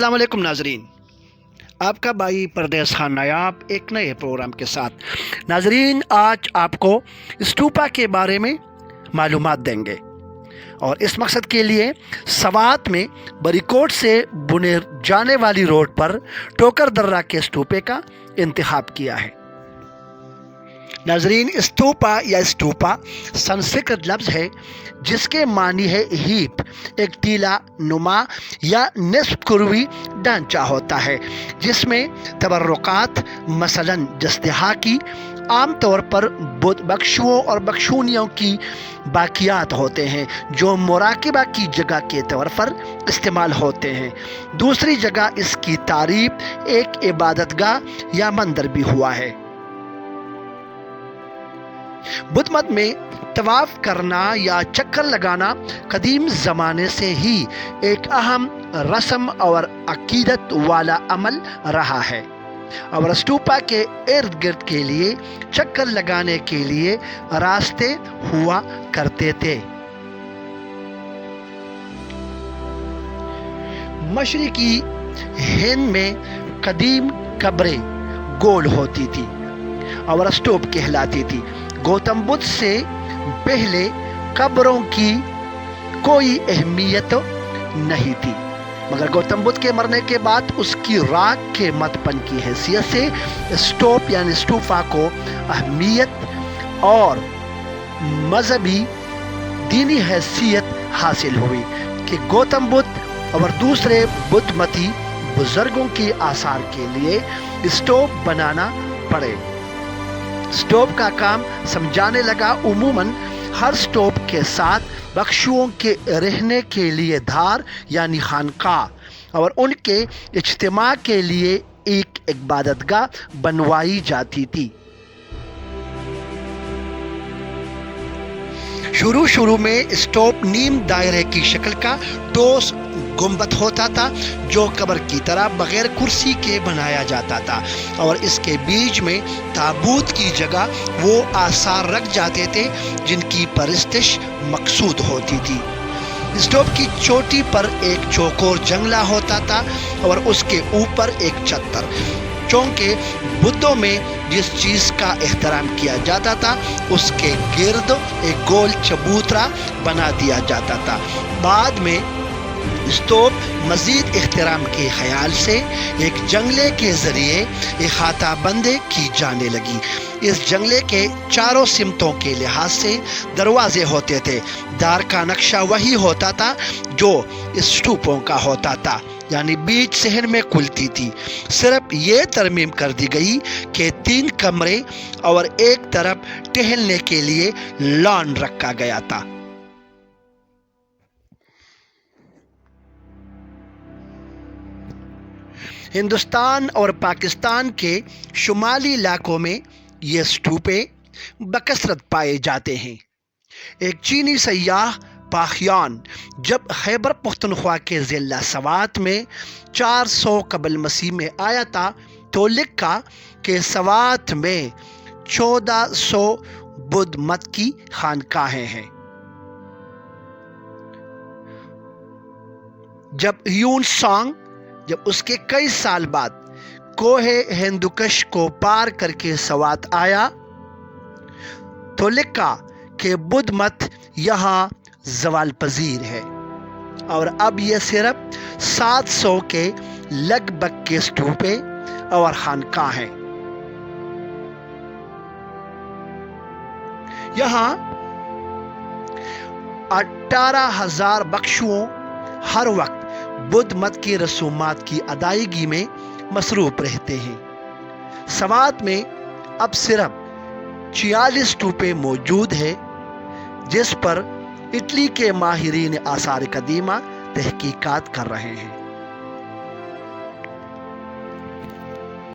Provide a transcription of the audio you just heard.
अस्सलाम वालेकुम नाजरीन, आपका भाई परदेस खान नायाब एक नए प्रोग्राम के साथ। नाजरीन, आज आपको स्टूपा के बारे में मालूमात देंगे और इस मकसद के लिए सवात में बरीकोट से बुने जाने वाली रोड पर टोकर दर्रा के स्टूपे का इंतखाब किया है। नाजरीन, स्तूपा या स्टूपा संस्कृत लफ्ज़ है जिसके मानी है हीप। एक टीला नुमा या निस्फ कुर्वी ढांचा होता है जिसमें तबर्रुकात मसलन जस्तिहा की आमतौर पर बुत बख्शुओं और बख्शूनियों की बाकियात होते हैं जो मुराकिबा की जगह के तौर पर इस्तेमाल होते हैं। दूसरी जगह इसकी तारीफ एक इबादतगाह या मंदिर भी हुआ है। बुद्ध मत में तवाफ करना या चक्कर लगाना कदीम ज़माने से ही एक अहम रस्म और अकीदत वाला अमल रहा है और स्टूपा के इर्द गिर्द के लिए चक्कर लगाने के लिए रास्ते हुआ करते थे। मशरिकी हिंद में कदीम कब्रें गोल होती थी और स्तूप कहलाती थी। गौतम बुद्ध से पहले कब्रों की कोई अहमियत नहीं थी, मगर गौतम बुद्ध के मरने के बाद उसकी राख के मतपन की हैसियत से स्तूप यानी स्टूफा को अहमियत और मजहबी दीनी हैसियत हासिल हुई कि गौतम बुद्ध और दूसरे बुद्धमती बुजुर्गों के आसार के लिए स्टूप बनाना पड़े। स्टूप का काम समझाने लगा। उमूमन हर स्टूप के साथ बख्शुओं के रहने के लिए धार यानी खानकाह और उनके इज्तिमा के लिए एक इबादतगाह बनवाई जाती थी। शुरू में स्टूप नीम दायरे की शक्ल का ठोस गुंबद होता था जो कब्र की तरह बगैर कुर्सी के बनाया जाता था और इसके बीच में ताबूत की जगह वो आसार रख जाते थे जिनकी परस्तिश मकसूद होती थी। स्टूप की चोटी पर एक चौकोर जंगला होता था और उसके ऊपर एक चत्तर, चूंकि बुद्धों में जिस चीज़ का एहतराम किया जाता था उसके गिर्द एक गोल चबूतरा बना दिया जाता था। बाद में स्तूप मजीद एहतराम के ख्याल से एक जंगले के जरिए इहाता बंदी की जाने लगी। इस जंगले के चारों सिमतों के लिहाज से दरवाजे होते थे। दार का नक्शा वही होता था जो स्टूपों का होता था, यानी बीच शहर में खुलती थी। सिर्फ ये तरमीम कर दी गई कि 3 कमरे और एक तरफ टहलने के लिए लॉन रखा गया था। हिंदुस्तान और पाकिस्तान के शुमाली इलाकों में ये स्टूपे बकसरत पाए जाते हैं। एक चीनी सयाह पाखियान जब खैबर पख्तूनख्वा के ज़िला सवात में 400 कबल मसीह में आया था तो लिखा कि सवात में 1400 बुद्ध मत की खानकाहें हैं। जब ह्यून सांग जब उसके कई साल बाद कोहे हिंदुकश को पार करके सवात आया तो लिखा कि बुद्ध मत यहाँ ज़वाल पजीर है और अब यह सिर्फ 700 के लगभग के स्टूपे और खानकाह हैं। यहाँ 18,000 बख्शुओं हर वक्त बुद्ध मत की रसूमात की अदायगी में मसरूफ रहते हैं। सवात में अब सिर्फ 46 स्टूपे मौजूद है जिस पर इटली के माहिरीन आसार कदीमा तहकीकात कर रहे हैं।